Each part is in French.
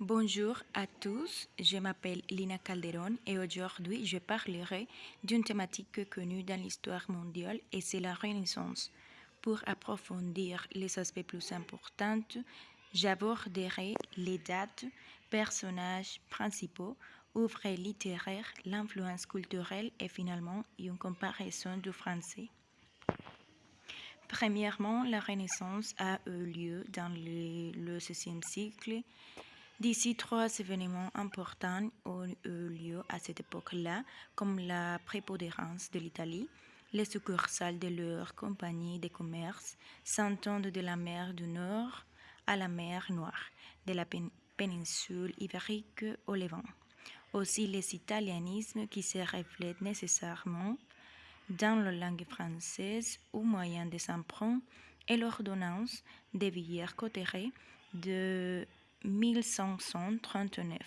Bonjour à tous, je m'appelle Lina Calderon et aujourd'hui je parlerai d'une thématique connue dans l'histoire mondiale et c'est la Renaissance. Pour approfondir les aspects plus importants, j'aborderai les dates, personnages principaux, œuvres littéraires, l'influence culturelle et finalement une comparaison du français. Premièrement, la Renaissance a eu lieu dans le XVIe siècle. D'ici, trois événements importants ont eu lieu à cette époque-là, comme la prépondérance de l'Italie, les succursales de leur compagnie de commerce s'étendent de la mer du Nord à la mer Noire, de la péninsule ibérique au Levant. Aussi les italianismes qui se reflètent nécessairement dans la langue française au moyen des emprunts et l'ordonnance de Villers-Cotterêts de 1539.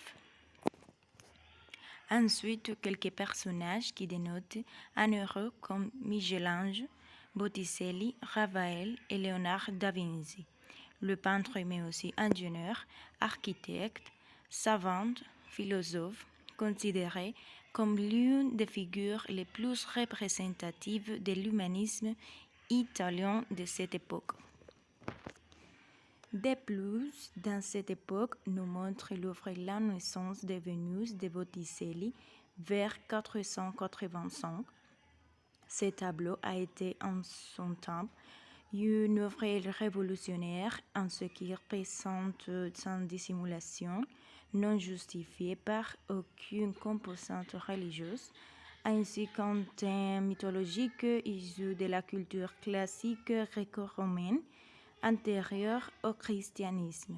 Ensuite, quelques personnages qui dénotent un héros comme Michel-Ange, Botticelli, Raphaël et Léonard da Vinci. Le peintre mais aussi ingénieur, architecte, savant, philosophe, considéré comme l'une des figures les plus représentatives de l'humanisme italien de cette époque. De plus, dans cette époque, nous montre l'œuvre La naissance de Vénus de Botticelli vers 485. Ce tableau a été en son temps une œuvre révolutionnaire en ce qui représente sans dissimulation, non justifiée par aucune composante religieuse, ainsi qu'un thème mythologique issu de la culture classique gréco-romaine antérieure au christianisme.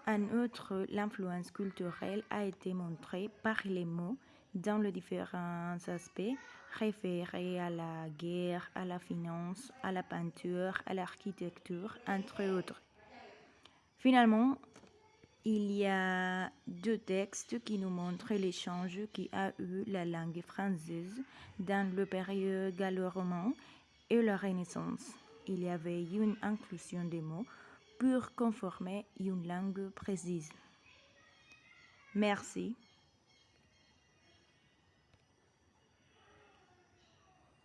En outre, l'influence culturelle a été montrée par les mots dans les différents aspects référés à la guerre, à la finance, à la peinture, à l'architecture, entre autres. Finalement, il y a deux textes qui nous montrent l'échange qui a eu la langue française dans le période gallo-roman et la Renaissance. Il y avait une inclusion des mots pour conformer une langue précise. Merci.